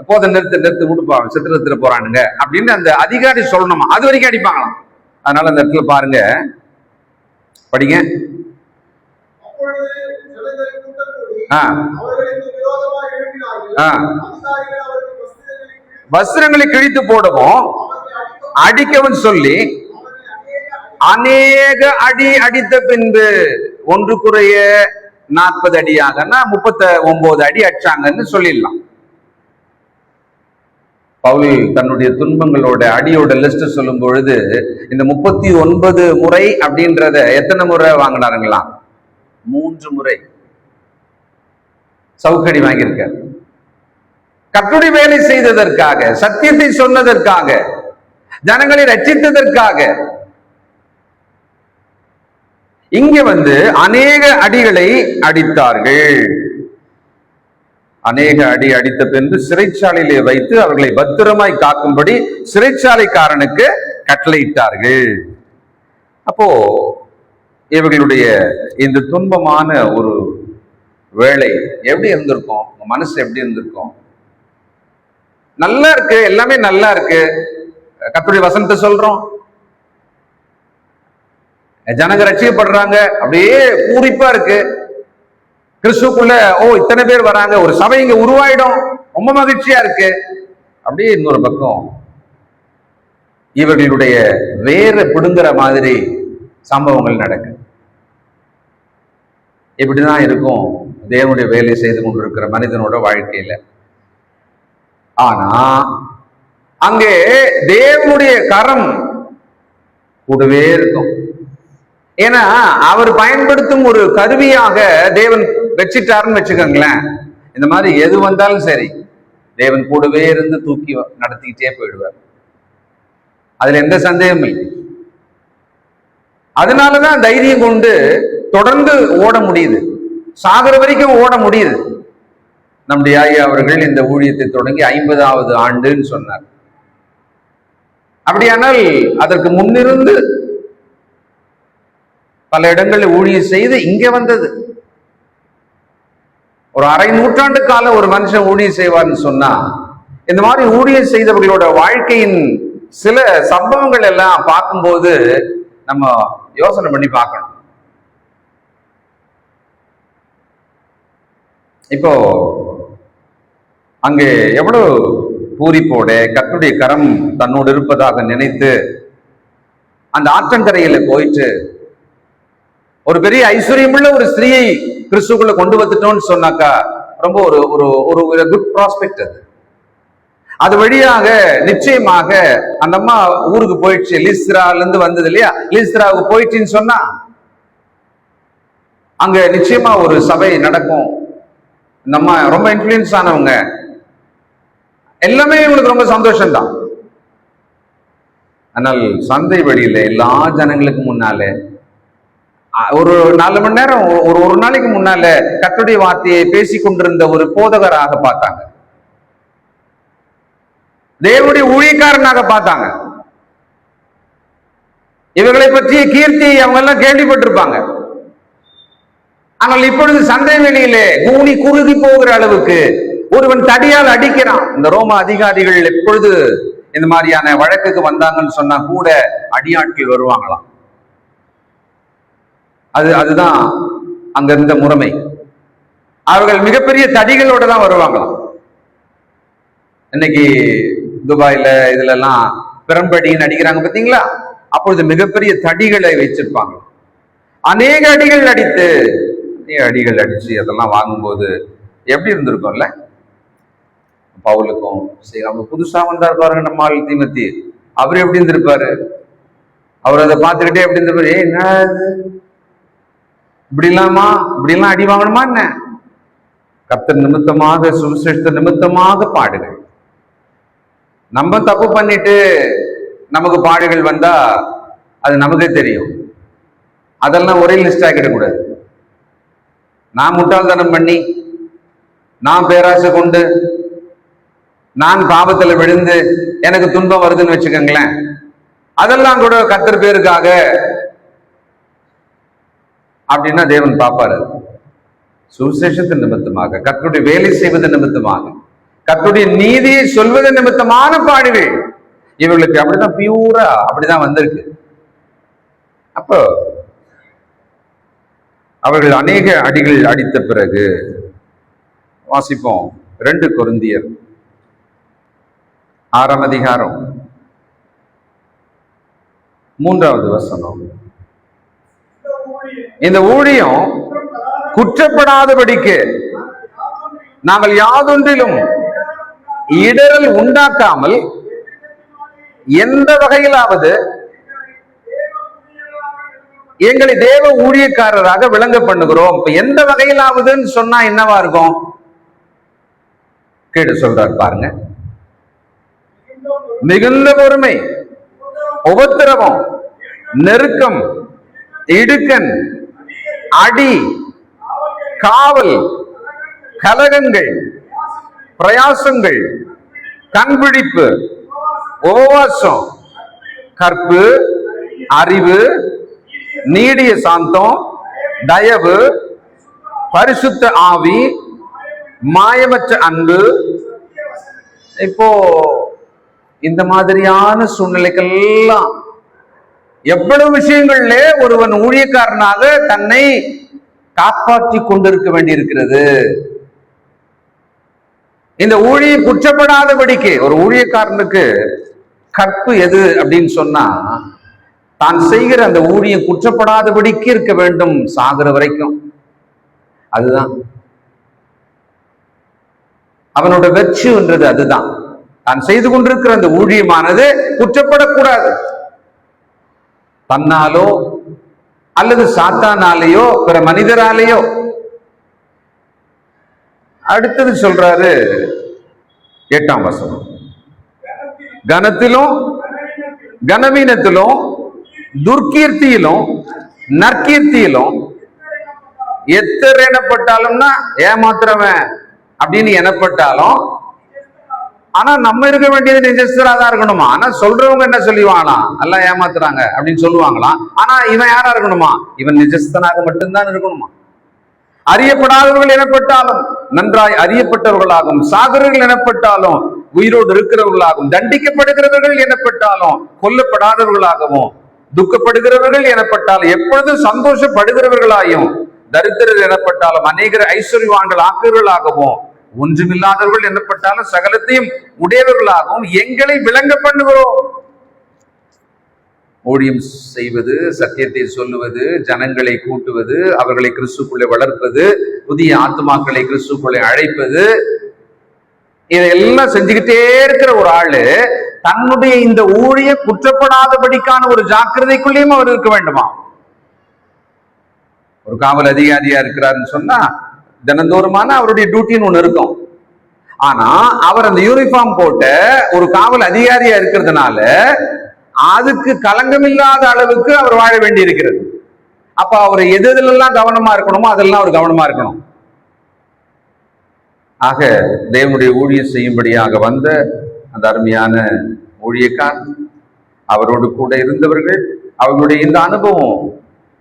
போத நிறுத்து விடுப்பாங்க, சித்திரத்துல போறானுங்க அப்படின்னு அந்த அதிகாரி சொல்லணுமா, அது வரைக்கும் அடிப்பாங்களாம். அதனால அந்த இடத்துல பாருங்க, படிங்க. வஸ்திரங்களை கிழித்து போடவும் அடிக்கவும் சொல்லி அநேக அடி அடித்த பின்பு ஒன்று குறைய 40 அடியாகனா 39 அடி அடிச்சாங்கன்னு சொல்லிடலாம். பவுல் தன்னுடைய துன்பங்களோட அடியோட லிஸ்ட் சொல்லும் பொழுது இந்த 39 முறை அப்படின்றத எத்தனை முறை வாங்கினாருங்களா? 3 முறை சவுக்கடி வாங்கியிருக்கார். கர்த்தருடைய வேலை செய்ததற்காக, சத்தியத்தை சொன்னதற்காக, ஜனங்களை ரட்சித்ததற்காக. இங்க அநேக அடிகளை அடித்தார்கள். அநேக அடி அடித்த பின்பு சிறைச்சாலையிலே வைத்து அவர்களை பத்திரமாய் காக்கும்படி சிறைச்சாலைக்காரனுக்கு கட்டளையிட்டார்கள். அப்போ இவர்களுடைய இந்த துன்பமான ஒரு வேலை எப்படி இருந்திருக்கும்? உங்க மனசு எப்படி இருந்திருக்கும்? நல்லா இருக்கு, எல்லாமே நல்லா இருக்கு, கர்த்தருடைய வசனத்தை சொல்றோம், ஜனங்க ரட்சிக்கப்படுறாங்க, அப்படியே பூரிப்பா இருக்கு, கிறிஸ்துக்குள்ள இத்தனை பேர் வராங்க, ஒரு சபை இங்க உருவாயிடும், ரொம்ப மகிழ்ச்சியா இருக்கு. அப்படியே இன்னொரு பக்கம் இவர்களுடைய வேற பிடுங்குற மாதிரி சம்பவங்கள் நடக்கு. இப்படிதான் இருக்கும் தேவனுடைய வேலை செய்து கொண்டிருக்கிற மனிதனோட வாழ்க்கையில. ஆனா அங்கே தேவனுடைய கரம் கூடவே இருக்கும். ஏன்னா அவர் பயன்படுத்தும் ஒரு கருவியாக தேவன் வச்சிட்டாருன்னு வச்சுக்கோங்களேன். இந்த மாதிரி எது வந்தாலும் சரி, தேவன் கூடவே இருந்து தூக்கி நடத்திக்கிட்டே போயிடுவார். அதுல எந்த சந்தேகமும் இல்லை. அதனாலதான் தைரியம் கொண்டு தொடர்ந்து ஓட முடியுது, சாகர வரைக்கும் ஓட முடியுது. நம்முடைய ஐயா அவர்கள் இந்த ஊழியத்தை தொடங்கி 50வது ஆண்டுன்னு சொன்னார். அப்படியானால் அதற்கு முன்னிருந்து பல இடங்களில் ஊழியம் செய்து இங்க வந்தது. ஒரு அரை நூற்றாண்டு கால ஒரு மனுஷன் ஊழியம் செய்வார்னு சொன்னா, இந்த மாதிரி ஊழியம் செய்தவர்களோட வாழ்க்கையின் சில சம்பவங்கள் எல்லாம் பார்க்கும்போது நம்ம யோசனை பண்ணி பார்க்கணும். இப்போ அங்கே எவ்வளவு பூரிப்போட கர்த்தருடைய கரம் தன்னோடு இருப்பதாக நினைத்து அந்த ஆற்றங்கரையில போயிட்டு ஒரு பெரிய ஐஸ்வர்யமுள்ள ஒரு ஸ்திரீயை கிறிஸ்துக்குள்ள கொண்டு வந்துட்டோம்னு சொன்னாக்கா ரொம்ப ஒரு ஒரு குட் ப்ராஸ்பெக்ட். அது வழியாக நிச்சயமாக அந்த அம்மா ஊருக்கு போயிடுச்சு, லீஸ்திரால இருந்து வந்தது இல்லையா, லீஸ்திராவுக்கு போயிடுச்சுன்னு சொன்னா அங்க நிச்சயமா ஒரு சபை நடக்கும். இந்த அம்மா ரொம்ப இன்ஃப்ளூயன்ஸ் ஆனவங்க, எல்லாமே இவங்களுக்கு ரொம்ப சந்தோஷம்தான். ஆனால் சந்தை வழியில எல்லா ஜனங்களுக்கு முன்னாலே ஒரு 4 மணி நேரம் ஒரு நாளைக்கு முன்னால கர்த்தருடைய வார்த்தையை பேசி கொண்டிருந்த ஒரு போதகராக பார்த்தாங்க, தேவனுடைய ஊழியக்காரனாக பார்த்தாங்க. இவர்களை பற்றிய கீர்த்தி அவங்க எல்லாம் கேள்விப்பட்டிருப்பாங்க. ஆனால் இப்பொழுது சந்தை வெளியிலே கூனி குறுகி போகிற அளவுக்கு ஒருவன் தடியால் அடிக்கிறான். இந்த ரோம அதிகாரிகள் எப்பொழுது இந்த மாதிரியான வழக்குக்கு வந்தாங்கன்னு சொன்னா கூட அடியாட்கள் வருவாங்களாம். அதுதான் அங்க இருந்த முறைமை. அவர்கள் மிகப்பெரிய தடிகளோட தான் வருவாங்களாம். இன்னைக்கு துபாயில இதுல எல்லாம் பெரும்படின்னு அடிக்கிறாங்க பாத்தீங்களா, அப்பொழுது மிகப்பெரிய தடிகளை வச்சிருப்பாங்க. அநேக அடிகள் அடிச்சு அதெல்லாம் வாங்கும்போது எப்படி இருந்திருக்கும்ல. பவுலுக்கும் சரி, அவங்க புதுசா வந்தார் பாருங்க நம்ம ஆள் தீமத்தி, அவர் எப்படி இருந்திருப்பாரு? அவர் அதை பார்த்துக்கிட்டே எப்படி இருந்திருப்பாரு? என்ன இப்படி எல்லாம் அடி வாங்கணுமா என்ன? கர்த்தர் நிமித்தமாக, சுவிசேஷ நிமித்தமாக பாடுகள். நம்ம தப்பு பண்ணிட்டு நமக்கு பாடுகள் வந்தா அது நமக்கே தெரியும். அதெல்லாம் ஒரே லிஸ்ட் ஆக்கிடக்கூடாது. நான் முட்டாள்தனம் பண்ணி, நான் பேராசை கொண்டு, நான் பாவத்துல விழுந்து எனக்கு துன்பம் வருதுன்னு வச்சுக்கோங்களேன், அதெல்லாம் கூட கர்த்தர் பேருக்காக அப்படின்னா தேவன் பார்ப்பாரு. சுவிசேஷத்தின் நிமித்தமாக, கர்த்தருடைய வேலை செய்வது நிமித்தமாக, கர்த்தருடைய நீதியை சொல்வது நிமித்தமான பாடுகள் இவர்களுக்கு அப்படிதான் பியூரா அப்படிதான் வந்திருக்கு. அப்போ அவர்கள் அநேக அடிகள் அடித்த பிறகு வாசிப்போம் 2 கொரிந்தியர் 6ஆம் அதிகாரம் 3வது வசனம். இந்த ஊழியம் குற்றப்படாதபடிக்கு நாங்கள் யாதொன்றிலும் இடரல் உண்டாக்காமல் எந்த வகையிலாவது எங்களை தேவ ஊழியக்காரராக விளங்க பண்ணுகிறோம். இப்ப எந்த வகையிலாவதுன்னு சொன்னா என்னவா இருக்கும்? கேட்டு சொல்றாரு பாருங்க. மிகுந்த பொறுமை, உபத்திரவம், நெருக்கம், இடுக்கண், அடி, காவல், கலகங்கள், பிரயாசங்கள், கண்பிடிப்பு, உபவாசம், கற்பு, அறிவு, நீடிய சாந்தம், தயவு, பரிசுத்த ஆவி, மாயமற்ற அன்பு. இப்போ இந்த மாதிரியான சூழ்நிலைக்கெல்லாம் எவ்வளவு விஷயங்கள்ல ஒருவன் ஊழியக்காரனாக தன்னை காப்பாற்றி கொண்டிருக்க வேண்டியிருக்கிறது. இந்த ஊழியம் குற்றப்படாதபடிக்கு ஒரு ஊழியக்காரனுக்கு கற்பு எது அப்படின்னு சொன்னா, தான் செய்கிற அந்த ஊழியம் குற்றப்படாதபடிக்கு இருக்க வேண்டும் சாகிற வரைக்கும். அதுதான் அவனோட வெற்றின்றது. அதுதான் தான் செய்து கொண்டிருக்கிற அந்த ஊழியமானது குற்றப்படக்கூடாது. தன்னாலோ அல்லது சாத்தானாலேயோ பிற மனிதராலேயோ. அடுத்தது சொல்றாரு 8ஆம் வசனம். கனத்திலும் கனவீனத்திலும் துர்க்கீர்த்தியிலும் நற்கீர்த்தியிலும் எத்தர் எனப்பட்டாலும்னா ஏமாத்துறவன் அப்படின்னு எனப்பட்டாலும், ஆனா நம்ம இருக்க வேண்டியது நிஜஸ்தரா தான் இருக்கணுமா? ஆனா சொல்றவங்க என்ன சொல்லுவாங்களாம்? எல்லாம் ஏமாத்துறாங்க அப்படின்னு சொல்லுவாங்களாம். ஆனா இவன் யாரா இருக்கணுமா? இவன் நிஜஸ்தனாக மட்டும்தான் இருக்கணுமா? அறியப்படாதவர்கள் எனப்பட்டாலும் நன்றாய் அறியப்பட்டவர்களாகும், சாகர்கள் எனப்பட்டாலும் உயிரோடு இருக்கிறவர்களாகும், தண்டிக்கப்படுகிறவர்கள் எனப்பட்டாலும் கொல்லப்படாதவர்களாகவும், துக்கப்படுகிறவர்கள் எனப்பட்டாலும் எப்பொழுதும் சந்தோஷப்படுகிறவர்களாயும், தரித்திரர் எனப்பட்டாலும் அநேகர் ஐஸ்வர்யவான்கள் ஆக்குவர்களாகவும், ஒன்றுமில்லாதவர்கள் எனப்பட்டாலும் சகலத்தையும் உடையவர்களாகவும் எங்களை விளங்க பண்ணுகிறோம். ஊழியம் செய்வது, சத்தியத்தை சொல்லுவது, ஜனங்களை கூட்டுவது, அவர்களை கிறிஸ்துக்குள்ளே வளர்ப்பது, புதிய ஆத்துமாக்களை கிறிஸ்துக்குள்ளே அழைப்பது, இதையெல்லாம் செஞ்சுக்கிட்டே இருக்கிற ஒரு ஆளு தன்னுடைய இந்த ஊழிய குற்றப்படாதபடிக்கான ஒரு ஜாக்கிரதைக்குள்ளேயும் அவர் இருக்க வேண்டுமா? ஒரு காவல் அதிகாரியா இருக்கிறாருன்னு சொன்னா தினந்தோறுமான அவருடைய டியூட்டின்னு ஒண்ணு இருக்கும். ஆனா அவர் அந்த யூனிஃபார்ம் போட்ட ஒரு காவல் அதிகாரியா இருக்கிறதுனால அதுக்கு களங்கமில்லாத அளவுக்கு அவர் வாழ வேண்டி இருக்கிறது. அப்ப அவர் எதுலாம் கவனமா இருக்கணுமோ அதெல்லாம் அவர் கவனமா இருக்கணும். ஆக தேவனுடைய ஊழியம் செய்யும்படியாக வந்த அந்த அருமையான ஊழியக்கார், அவரோடு கூட இருந்தவர்கள், அவர்களுடைய இந்த அனுபவம்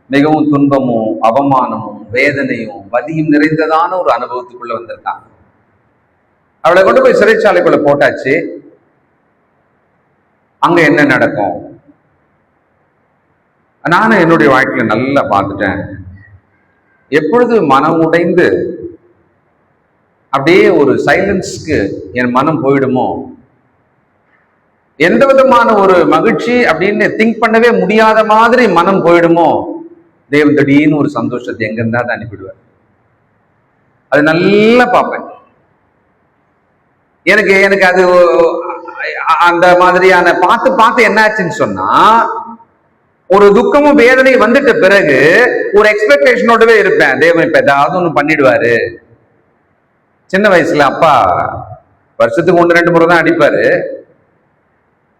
மிகவும் துன்பமும் அவமானமும் வேதனையும் வலியும் நிறைந்ததான ஒரு அனுபவத்துக்குள்ள வந்திருக்காங்க. அவளை கொண்டு போய் சிறைச்சாலைக்குள்ள போட்டாச்சு. அங்க என்ன நடக்கும்? நானும் என்னுடைய வாழ்க்கையில நல்லா பார்த்துட்டேன். எப்பொழுது மனம் உடைந்து அப்படியே ஒரு சைலன்ஸ்க்கு என் மனம் போயிடுமோ, எந்த விதமான ஒரு மகிழ்ச்சி அப்படின்னு திங்க் பண்ணவே முடியாத மாதிரி மனம் போயிடுமோ, தேவன் திடீர்னு ஒரு சந்தோஷத்தை எங்கிருந்தா அதை அனுப்பிடுவார். அது நல்லா பார்ப்பேன். எனக்கு அது அந்த மாதிரியான பார்த்து என்னாச்சுன்னு சொன்னா, ஒரு துக்கமும் வேதனை வந்துட்ட பிறகு ஒரு எக்ஸ்பெக்டேஷனோடவே இருப்பேன். தேவன் இப்ப ஏதாவது ஒண்ணு பண்ணிடுவாரு. சின்ன வயசுல அப்பா வருஷத்துக்கு 1-2 முறை தான் அடிப்பாரு.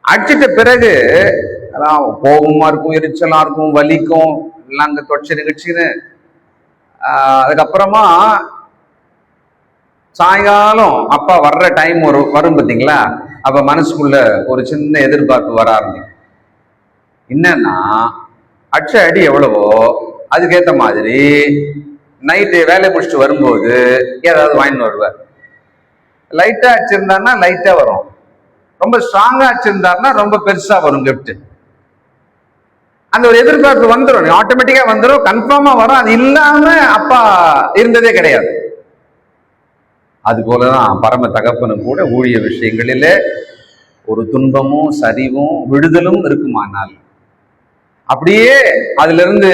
அடிச்சிட்ட பிறகு கோபமா இருக்கும், எரிச்சலா இருக்கும், வலிக்கும், எல்லாம் அங்க தொடர்ச்சி நிகழ்ச்சின்னு. அதுக்கப்புறமா சாயங்காலம் அப்பா வர்ற டைம் வரும் பார்த்தீங்களா, அப்ப மனசுக்குள்ள ஒரு சின்ன எதிர்பார்ப்பு வர ஆரம்பிக்கும். என்னன்னா அடிச்ச அடி எவ்வளவோ அதுக்கேற்ற மாதிரி நைட்டு வேலை முடிச்சுட்டு வரும்போது ஏதாவது வாங்கிட்டு வருவார். லைட்டா அடிச்சிருந்தாருன்னா லைட்டா வரும், ரொம்ப ஸ்ட்ராங்கா அடிச்சிருந்தாருன்னா ரொம்ப பெருசா வரும் கிஃப்ட். அந்த ஒரு எதிர்பார்ப்பு வந்துடும், ஆட்டோமேட்டிக்கா வந்துடும், கன்ஃபார்மா வரும். அது இல்லாம அப்பா இருந்ததே கிடையாது. அது போலதான் பரம தகப்பனும் கூட ஊழிய விஷயங்களிலே ஒரு துன்பமும் சரிவும் விடுதலும் இருக்குமானால் அப்படியே அதுல இருந்து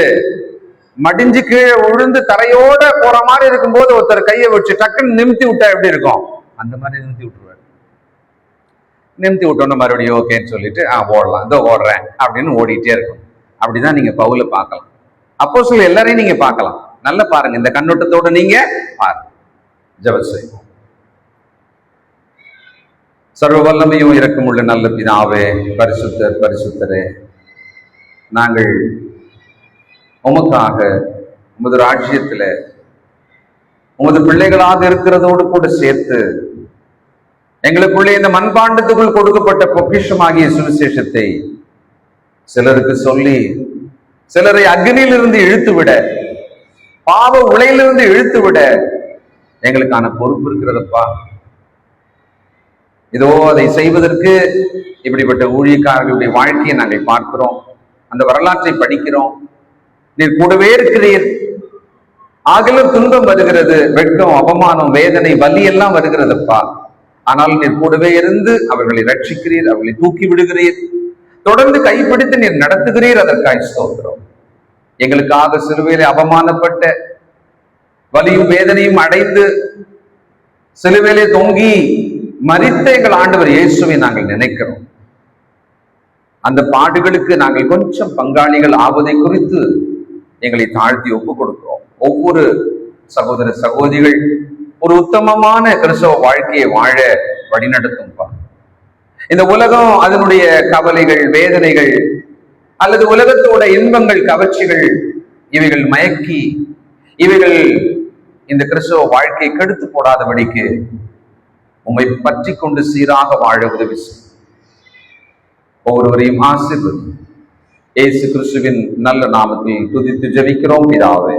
மடிஞ்சு கீழே விழுந்து தரையோட போற மாதிரி இருக்கும்போது ஒருத்தர் கையை வச்சு டக்குன்னு நிமித்தி விட்டா எப்படி இருக்கும்? அந்த மாதிரி நிமித்தி விட்டுருவாரு. நிமித்தி விட்டோன்னு மறுபடியும் ஓகேன்னு சொல்லிட்டு ஓடலாம், இதோ ஓடுறேன் அப்படின்னு ஓடிட்டே இருக்கும். அப்படிதான் நீங்க பவுல பார்க்கலாம். அப்போஸ்தலர் எல்லாரையும் நீங்க பார்க்கலாம். நல்லா பாருங்க, இந்த கண்ணோட்டத்தோட நீங்க பாருங்க. ஜெபம் செய்வோம். சர்வ வல்லமையும் இரக்கமுள்ள நல்ல பிதாவே, பரிசுத்தர் பரிசுத்தரே, நாங்கள் உமக்காக உமது ராஜ்யத்துல உமது பிள்ளைகளாக இருக்கிறதோடு கூட சேர்த்து எங்களுக்குள்ளே இந்த மண்பாண்டத்துக்குள் கொடுக்கப்பட்ட பொக்கிஷமாகிய சுவிசேஷத்தை சிலருக்கு சொல்லி சிலரை அக்னியிலிருந்து இழுத்துவிட, பாவ உலையிலிருந்து இழுத்துவிட எங்களுக்கான பொறுப்பு இருக்கிறதப்பா. இதோ அதை செய்வதற்கு இப்படிப்பட்ட ஊழியக்காரர்களுடைய வாழ்க்கையை நாங்கள் பார்க்கிறோம், அந்த வரலாற்றை படிக்கிறோம். நீர் கூடவே இருக்கிறீர். ஆகலும் துன்பம் வருகிறது, வெட்கம், அவமானம், வேதனை, வலி எல்லாம் வருகிறதப்பா. ஆனால் நீர் கூடவே இருந்து அவர்களை ரட்சிக்கிறீர், அவர்களை தூக்கி விடுகிறீர், தொடர்ந்து கைப்பிடித்து நீர் நடத்துகிறீர். அதற்காக ஸ்தோத்திரம். எங்களுக்காக சிலுவையிலே அவமானப்பட்ட, வலியும் வேதனையும் அடைந்து சிலுவையிலே தொங்கி மரித்த எங்கள் ஆண்டவர் இயேசுவை நாங்கள் நினைக்கிறோம். அந்த பாடுகளுக்கு நாங்கள் கொஞ்சம் பங்காளிகள் ஆவதை குறித்து எங்களை தாழ்த்தி ஒப்புக் கொடுக்கிறோம். ஒவ்வொரு சகோதர சகோதரிகள் ஒரு உத்தமமான கிறிஸ்தவ வாழ்க்கையை வாழ வழிநடத்தும்பா. இந்த உலகம் அதனுடைய கவலைகள், வேதனைகள் அல்லது உலகத்தோட இன்பங்கள், கவர்ச்சிகள், இவைகள் மயக்கி இவைகள் இந்த கிறிஸ்தவ வாழ்க்கையை கெடுத்து போடாதபடிக்கு உம்மை பற்றி கொண்டு சீராக வாழ உதவி செய்யும். ஒவ்வொருவரையும் ஆசீர்வதி. இயேசு கிறிஸ்துவின் நல்ல நாமத்தில் துதித்து ஜெபிக்கிறோம் பிதாவே.